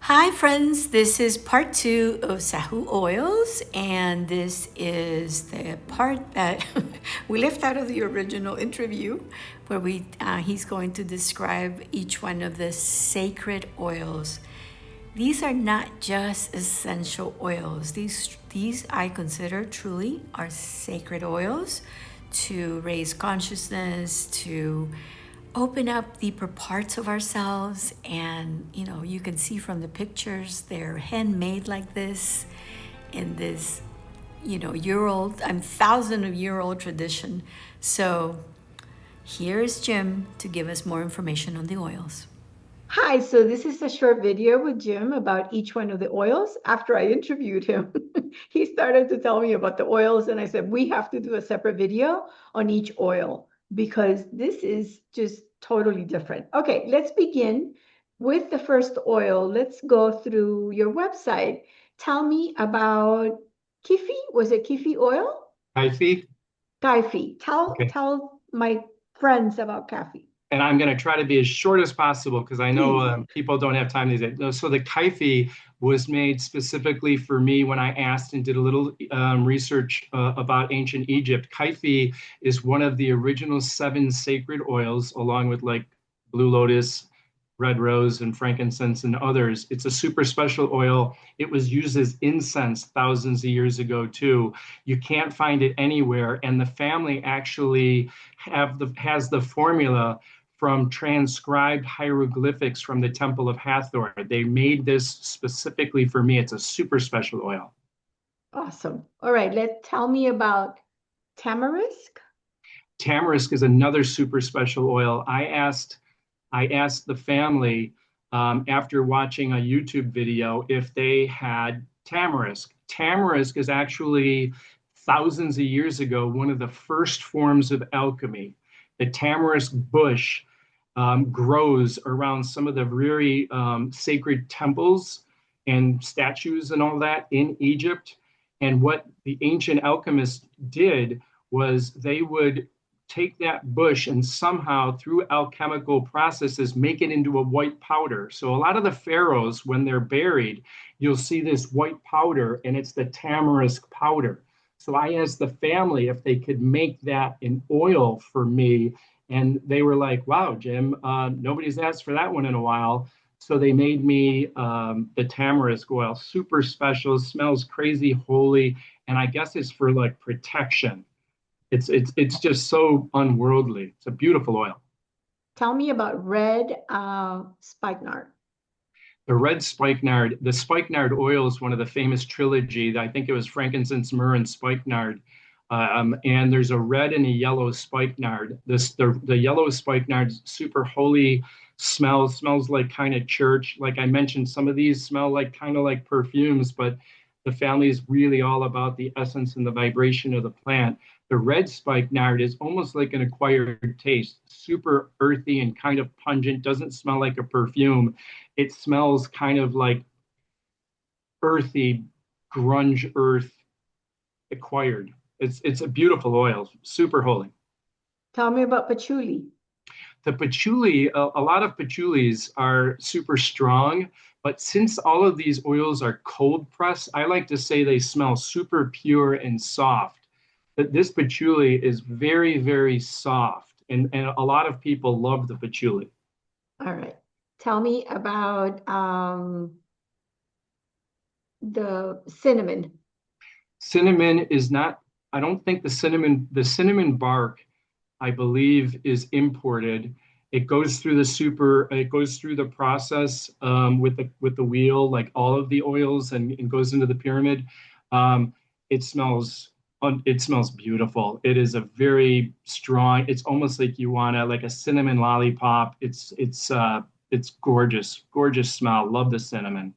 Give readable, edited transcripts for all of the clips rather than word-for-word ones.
Hi, friends. This is part two of Sahu oils, and this is the part that we left out of the original interview, where he's going to describe each one of the sacred oils. These are not just essential oils. These I consider truly are sacred oils to raise consciousness, to open up deeper parts of ourselves. And you can see from the pictures, they're handmade like this in this year old, thousand of year old tradition. So here's Jim to give us more information on the oils. Hi, so this is a short video with Jim about each one of the oils. After I interviewed him, he started to tell me about the oils, and I said, we have to do a separate video on each oil because this is just totally different. Okay, let's begin with the first oil. Let's go through your website. Tell me about Kifi. Was it Kifi oil? Hyphy. Kaifi. Tell Okay. tell my friends about Kaifi, And I'm going to try to be as short as possible because I know please. people don't have time these days. No, so the Kaifi was made specifically for me when I asked and did a little research about ancient Egypt. Kaifi is one of the original seven sacred oils, along with like blue lotus, red rose, and frankincense, and others. It's a super special oil. It was used as incense thousands of years ago, too. You can't find it anywhere. And the family actually has the formula from transcribed hieroglyphics from the Temple of Hathor. They made this specifically for me. It's a super special oil. Awesome. All right, tell me about tamarisk. Tamarisk is another super special oil. I asked the family after watching a YouTube video if they had tamarisk. Tamarisk is actually thousands of years ago one of the first forms of alchemy. The tamarisk bush grows around some of the very sacred temples and statues and all that in Egypt. And what the ancient alchemists did was they would take that bush and somehow through alchemical processes make it into a white powder. So a lot of the pharaohs, when they're buried, you'll see this white powder, and it's the tamarisk powder. So I asked the family if they could make that in oil for me, and they were like, wow, Jim, nobody's asked for that one in a while. So they made me the tamarisk oil, super special, smells crazy holy, and I guess it's for like protection. It's just so unworldly. It's a beautiful oil. Tell me about red spikenard. The spikenard oil is one of the famous trilogy. I think it was frankincense, myrrh, and spikenard. And there's a red and a yellow spikenard. The yellow spikenard is super holy, smells like kind of church. Like I mentioned, some of these smell like kind of like perfumes, but the family is really all about the essence and the vibration of the plant. The red spikenard is almost like an acquired taste, super earthy and kind of pungent, doesn't smell like a perfume. It smells kind of like earthy, grunge earth acquired. It's a beautiful oil, super holy. Tell me about patchouli. The patchouli, a lot of patchoulis are super strong, but since all of these oils are cold pressed, I like to say they smell super pure and soft. That this patchouli is very, very soft, and a lot of people love the patchouli. All right. Tell me about the cinnamon. Cinnamon is not, I don't think the cinnamon bark, I believe, is imported. It goes through the process with the wheel, like all of the oils, and goes into the pyramid. Um, it smells it smells beautiful. It is a very strong. It's almost like you want to like a cinnamon lollipop. It's gorgeous, gorgeous smell. Love the cinnamon.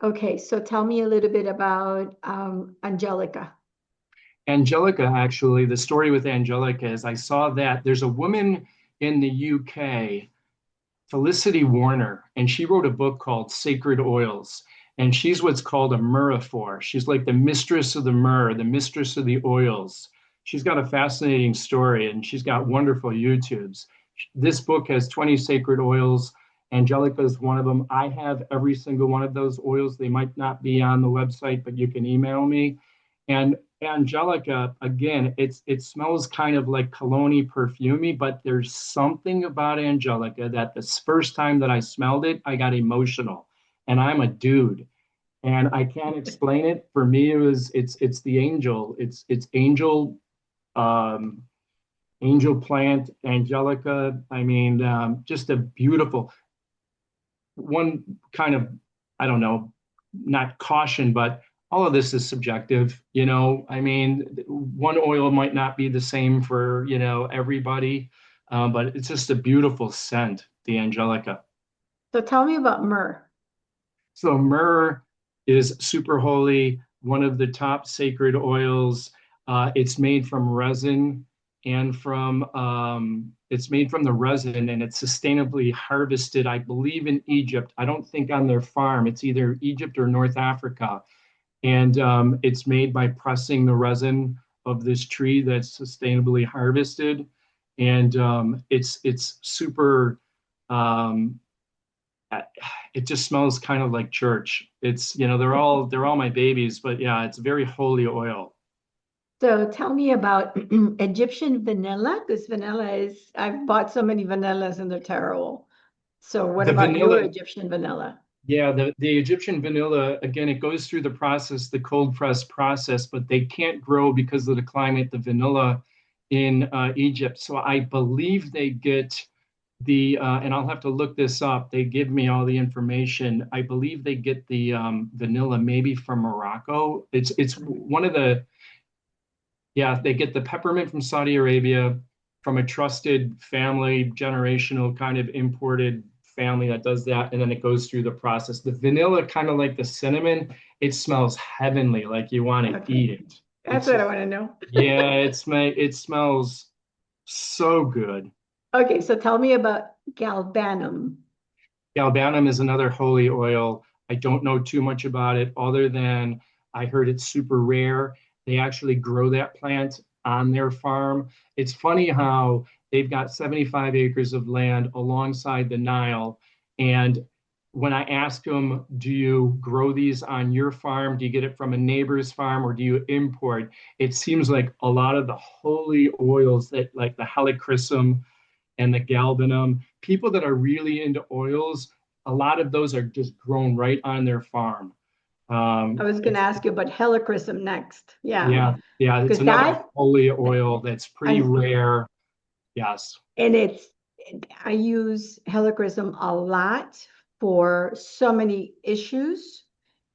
Okay, so tell me a little bit about angelica. Angelica, actually, the story with Angelica is I saw that there's a woman in the UK, Felicity Warner, and she wrote a book called Sacred Oils. And she's what's called a myrrhophore. She's like the mistress of the myrrh, the mistress of the oils. She's got a fascinating story and she's got wonderful YouTubes. This book has 20 sacred oils, Angelica is one of them. I have every single one of those oils. They might not be on the website, but you can email me. And Angelica, again, it smells kind of like cologne perfumey, but there's something about Angelica that this first time that I smelled it, I got emotional. And I'm a dude, and I can't explain it. For me, it's the angel. It's angel, um, angel plant, Angelica. I mean, just a beautiful one. Kind of, I don't know, not caution, but all of this is subjective. I mean, one oil might not be the same for everybody, but it's just a beautiful scent, the Angelica. So tell me about myrrh. So myrrh is super holy, one of the top sacred oils. It's made from resin and it's made from the resin, and it's sustainably harvested, I believe, in Egypt. I don't think on their farm. It's either Egypt or North Africa. And it's made by pressing the resin of this tree that's sustainably harvested. And it's super um, it just smells kind of like church. It's, they're all my babies, but yeah, it's very holy oil. So tell me about Egyptian vanilla, because I've bought so many vanillas and they're terrible. So what The about your vanilla, Egyptian vanilla? yeah, the Egyptian vanilla, again, it goes through the process, the cold press process, but they can't grow because of the climate, the vanilla in Egypt. So I believe they get and I'll have to look this up. They give me all the information. I believe they get the vanilla maybe from Morocco. It's one of the Yeah, they get the peppermint from Saudi Arabia from a trusted family, generational kind of imported family that does that, and then it goes through the process. The vanilla, kind of like the cinnamon, it smells heavenly, like you want to Okay, eat it. that's It's what I just, want to know. yeah, it smells so good. Okay, so tell me about galbanum. Galbanum is another holy oil. I don't know too much about it other than I heard it's super rare. They actually grow that plant on their farm. It's funny how they've got 75 acres of land alongside the Nile. And when I ask them, do you grow these on your farm? Do you get it from a neighbor's farm or do you import? It seems like a lot of the holy oils that like the helichrysum and the galbanum. People that are really into oils, a lot of those are just grown right on their farm. I was going to It's ask you about helichrysum next. Yeah, Yeah, yeah, it's because another holy oil that's pretty I rare. Yes, and I use helichrysum a lot for so many issues.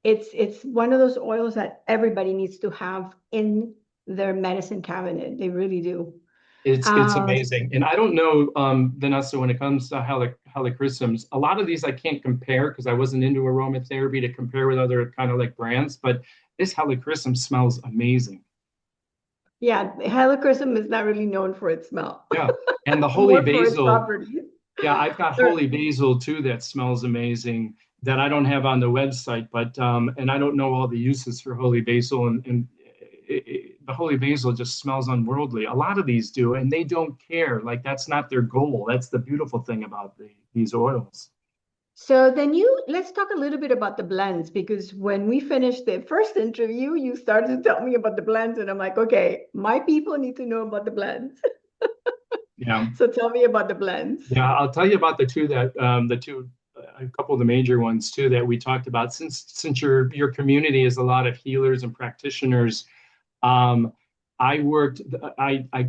It's one of those oils that everybody needs to have in their medicine cabinet. They really do. it's Uh, amazing. And I don't know, Vanessa, when it comes to helichrysums, a lot of these I can't compare because I wasn't into aromatherapy to compare with other kind of like brands, but this helichrysum smells amazing. yeah, helichrysum is not really known for its smell, Yeah, and the holy more for its basil. properties. Yeah, I've got Or- holy basil too that smells amazing that I don't have on the website, but and I don't know all the uses for holy basil, and the holy basil just smells unworldly. A lot of these do, and they don't care. Like that's not their goal. That's the beautiful thing about these oils. So then let's talk a little bit about the blends, because when we finished the first interview, you started to tell me about the blends and I'm like, okay, my people need to know about the blends. Yeah, So tell me about the blends. yeah. I'll tell you about the two, a couple of the major ones too that we talked about. Since your community is a lot of healers and practitioners. Um, I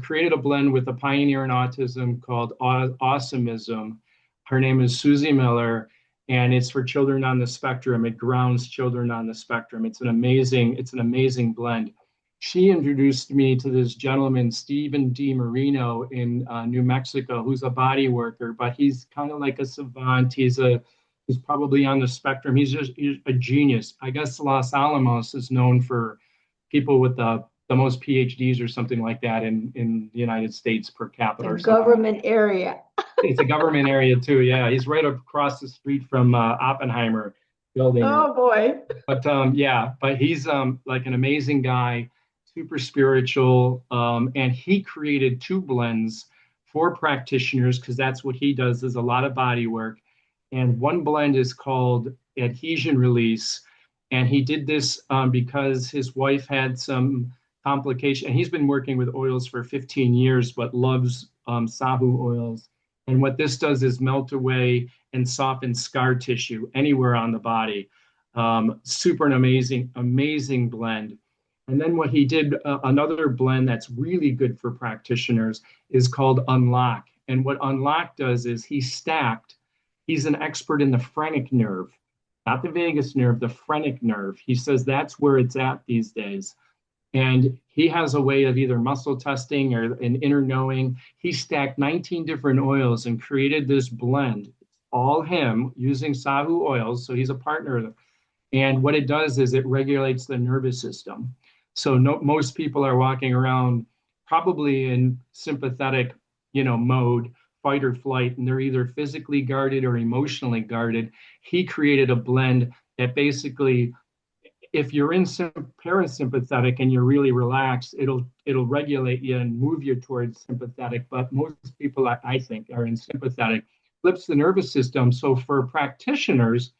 created a blend with a pioneer in autism called Awesomeism. Her name is Susie Miller, and it's for children on the spectrum. It grounds children on the spectrum. It's an amazing blend. She introduced me to this gentleman, Stephen D. Marino in New Mexico, who's a body worker, but he's kind of like a savant. He's probably on the spectrum. He's a genius. I guess Los Alamos is known for people with the most PhDs or something like that in the United States per capita The or something like government area. that. It's a government area too. Yeah, he's right across the street from Oppenheimer building. Oh boy. But he's like an amazing guy, super spiritual, and he created two blends for practitioners because that's what he does. Is a lot of body work, And one blend is called adhesion release. And he did this because his wife had some complication. And he's been working with oils for 15 years, but loves Sahu oils. And what this does is melt away and soften scar tissue anywhere on the body. Super an amazing, amazing blend. And then what he did, another blend that's really good for practitioners is called Unlock. And what Unlock does is he's an expert in the phrenic nerve, not the vagus nerve, the phrenic nerve. He says that's where it's at these days. And he has a way of either muscle testing or an inner knowing. He stacked 19 different oils and created this blend. It's all him using Sahu oils. So he's a partner. And what it does is it regulates the nervous system. So most people are walking around probably in sympathetic, mode, fight or flight, and they're either physically guarded or emotionally guarded. He created a blend that basically, if you're in parasympathetic and you're really relaxed, it'll regulate you and move you towards sympathetic. But most people, I think, are in sympathetic. Flips the nervous system. So for practitioners,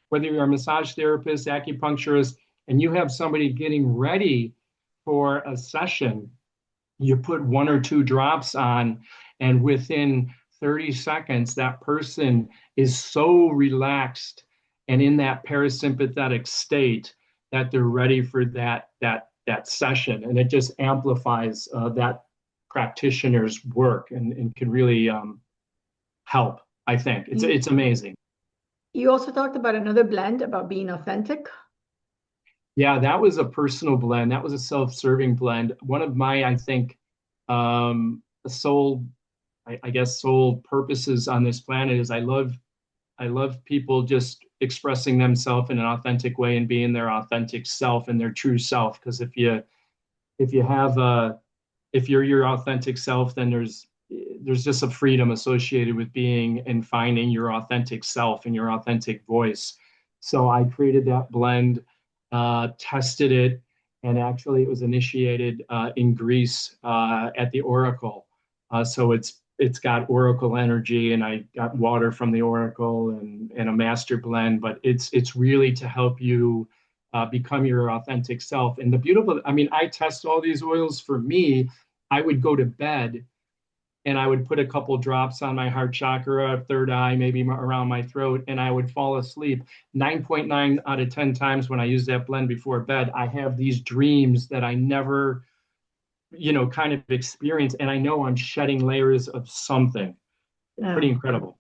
whether you're a massage therapist, acupuncturist, and you have somebody getting ready for a session, you put one or two drops on, and within 30 seconds, that person is so relaxed and in that parasympathetic state that they're ready for that session, and it just amplifies that practitioner's work and can really help. I think it's amazing. You also talked about another blend about being authentic. Yeah, that was a personal blend. That was a self-serving blend. One of my, I think, sole, I guess, sole purposes on this planet is I love people just expressing themselves in an authentic way and being their authentic self and their true self. Because if you're your authentic self, then there's just a freedom associated with being and finding your authentic self and your authentic voice. So I created that blend, tested it, and actually it was initiated in Greece at the Oracle. So it's got Oracle energy, and I got water from the Oracle and a master blend. But it's really to help you become your authentic self. And the beautiful, I mean, I test all these oils for me. I would go to bed and I would put a couple drops on my heart chakra, third eye, maybe around my throat, and I would fall asleep. 9.9 out of 10 times when I use that blend before bed, I have these dreams that I never, kind of experience, and I know I'm shedding layers of something. Pretty Yeah, incredible.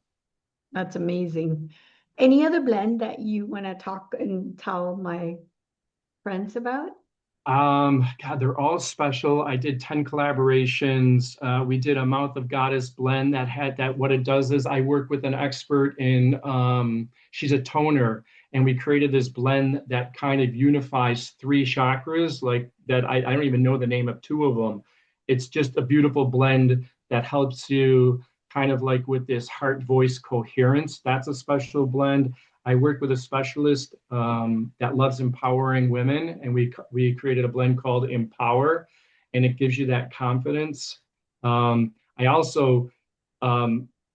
that's amazing. Any other blend that you want to talk and tell my friends about? God, they're all special. I did 10 collaborations. We did a Mouth of Goddess blend that had that. What it does is I work with an expert in, she's a toner, and we created this blend that kind of unifies three chakras, like that. I don't even know the name of two of them. It's just a beautiful blend that helps you kind of like with this heart voice coherence. That's a special blend. I work with a specialist that loves empowering women, and we created a blend called Empower, and it gives you that confidence. I also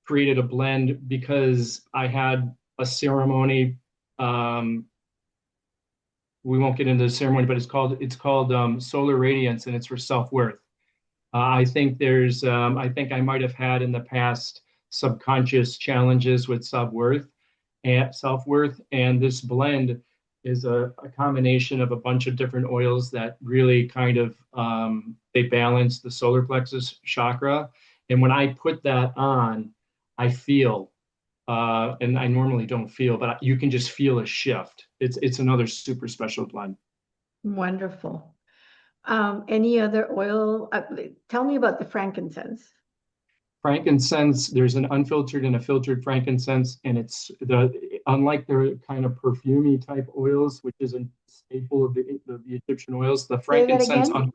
created a blend because I had a ceremony. We won't get into the ceremony, but it's called Solar Radiance, and it's for self worth. I think I might have had in the past subconscious challenges with self-worth, and this blend is a combination of a bunch of different oils that really kind of they balance the solar plexus chakra. And when I put that on, I feel, and I normally don't feel, but you can just feel a shift. It's another super special blend. Wonderful. Any other oil? Tell me about the frankincense. Frankincense, there's an unfiltered and a filtered frankincense, and it's unlike the kind of perfumey type oils, which is a staple of the Egyptian oils. The Say that frankincense, again.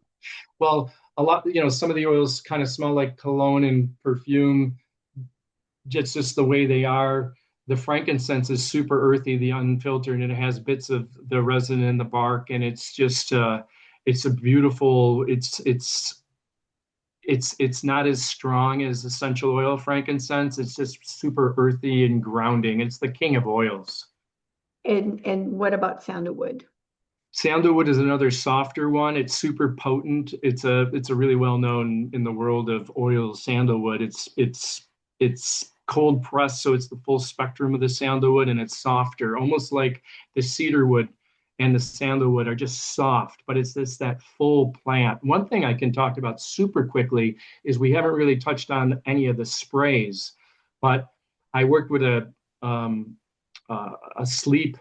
well, a lot, some of the oils kind of smell like cologne and perfume, just the way they are. The frankincense is super earthy, the unfiltered, and it has bits of the resin in the bark, and it's just it's a beautiful, it's not as strong as essential oil frankincense. It's just super earthy and grounding. It's the king of oils. And what about sandalwood? Sandalwood is another softer one. It's super potent. It's a really well known in the world of oils. Sandalwood. It's cold pressed, so it's the full spectrum of the sandalwood, and it's softer, almost like the cedarwood and the sandalwood are just soft, but it's this that full plant. One thing I can talk about super quickly is we haven't really touched on any of the sprays, but I worked with a sleep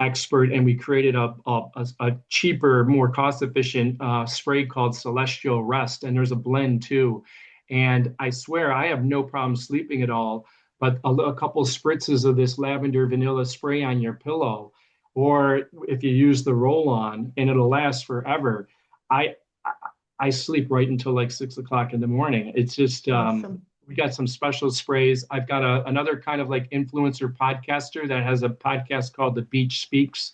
expert, and we created a cheaper, more cost efficient spray called Celestial Rest. And there's a blend too. And I swear I have no problem sleeping at all. But a couple spritzes of this lavender vanilla spray on your pillow, or if you use the roll on, and it'll last forever. I I sleep right until like 6 o'clock in the morning. It's just Awesome. we got some special sprays. I've got another kind of like influencer podcaster that has a podcast called The Beach Speaks,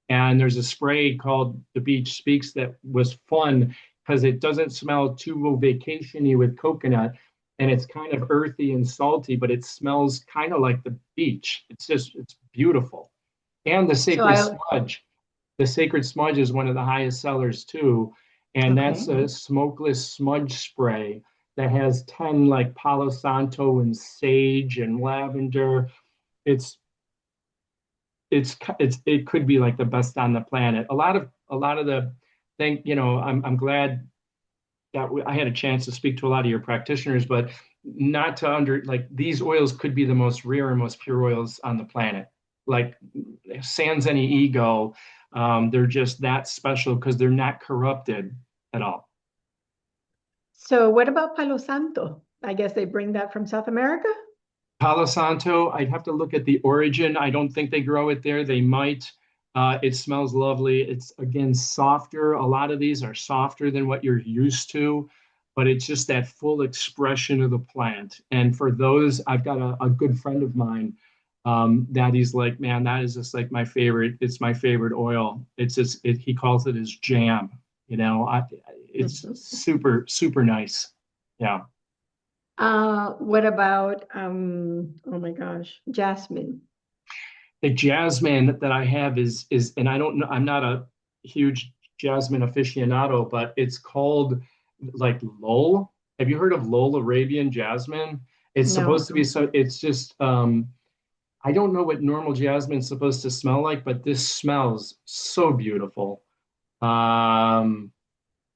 and there's a spray called The Beach Speaks that was fun because it doesn't smell too vacationy with coconut, and it's kind of earthy and salty, but it smells kind of like the beach. It's beautiful. And So the sacred smudge is one of the highest sellers too, and okay. that's a smokeless smudge spray that has 10 like Palo Santo and sage and lavender. It's it could be like the best on the planet. A lot of the thing, I'm glad that I had a chance to speak to a lot of your practitioners, but not to under like these oils could be the most rare and most pure oils on the planet. Like sans any ego, they're just that special because they're not corrupted at all. So what about Palo Santo? I guess they bring that from South America? Palo Santo, I'd have to look at the origin. I don't think they grow it there. They might. It smells lovely. It's again softer. A lot of these are softer than what you're used to, but it's just that full expression of the plant. And for those, I've got a good friend of mine that he's like, man, that is just like my favorite. It's my favorite oil. He calls it his jam. It's super, super nice. Yeah. What about oh my gosh, jasmine? The jasmine that I have is and I don't know, I'm not a huge jasmine aficionado, but it's called like Lowell. Have you heard of Lowell Arabian jasmine? It's supposed No. to be so it's just I don't know what normal jasmine is supposed to smell like, but this smells so beautiful. Um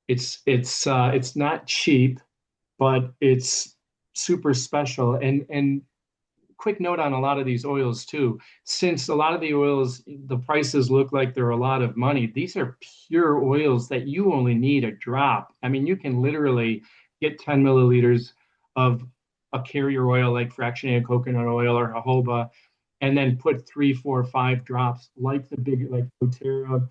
it's not cheap, but it's super special. And quick note on a lot of these oils too. Since a lot of the oils, the prices look like they're a lot of money, these are pure oils that you only need a drop. I mean, you can literally get 10 milliliters of a carrier oil like fractionated coconut oil or jojoba, and then put 3, 4, 5 drops like the big, like doTERRA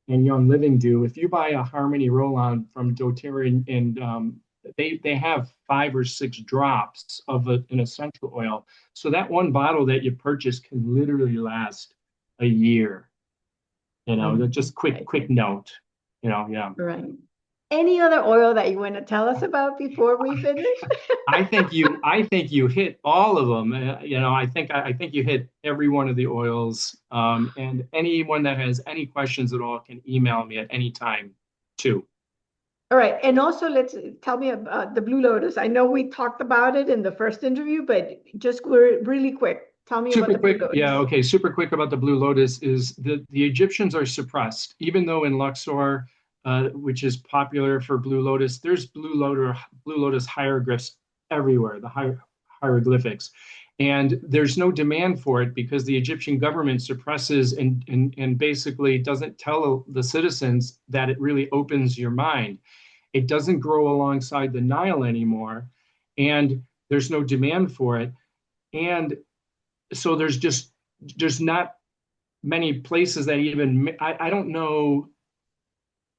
and Young Living do. If you buy a Harmony roll-on from doTERRA and they have 5 or 6 drops of an essential oil. So that one bottle that you purchase can literally last a year. Just Right. quick note. Yeah. Right. Any other oil that you want to tell us about before we finish? I think you hit all of them. I think you hit every one of the oils. And anyone that has any questions at all can email me at any time too. All right. And also let's tell me about the Blue Lotus. I know we talked about it in the first interview, but just really quick, tell me about Super the Blue quick, yeah, Lotus. okay. Super quick about the Blue Lotus is the Egyptians are suppressed, even though in Luxor, which is popular for Blue Lotus, there's Blue Lotus hieroglyphs everywhere, the hieroglyphics, and there's no demand for it because the Egyptian government suppresses and basically doesn't tell the citizens that it really opens your mind. It doesn't grow alongside the Nile anymore, and there's no demand for it. And so there's not many places that even I don't know.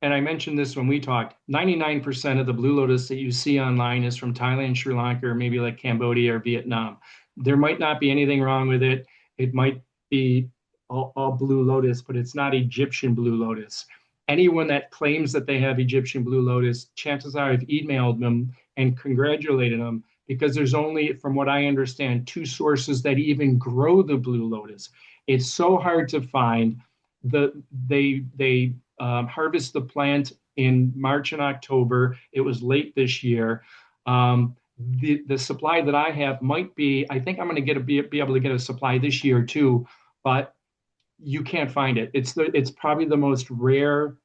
And I mentioned this when we talked. 99% of the Blue Lotus that you see online is from Thailand, Sri Lanka, or maybe like Cambodia or Vietnam. There might not be anything wrong with it. It might be all Blue Lotus, but it's not Egyptian Blue Lotus. Anyone that claims that they have Egyptian Blue Lotus, chances are I've emailed them and congratulated him because there's only, from what I understand, two sources that even grow the blue lotus. It's so hard to find. They harvest the plant in March and October. It was late this year. The supply that I have might be. I think I'm going to be able to get a supply this year too, but you can't find it. It's probably the most rare.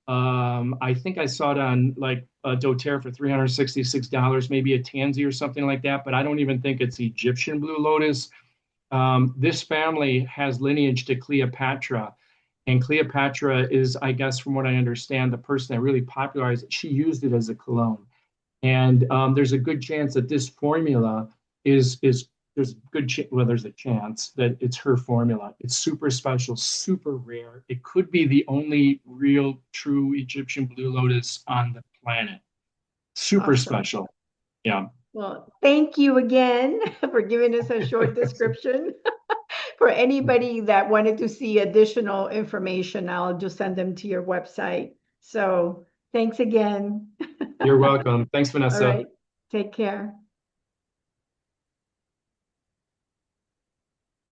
I think I saw it on like a doTERRA for $366, maybe a tansy or something like that, but I don't even think it's Egyptian blue lotus. This family has lineage to Cleopatra, and Cleopatra is, I guess, from what I understand, the person that really popularized it. She used it as a cologne, and there's a good chance that this formula is there's there's a chance that it's her formula. It's super special, super rare. It could be the only real, true Egyptian blue lotus on the planet. Super Awesome. special. Yeah. Well, thank you again for giving us a short description. For anybody that wanted to see additional information, I'll just send them to your website. So thanks again. You're welcome. Thanks, All Vanessa. right. Take care.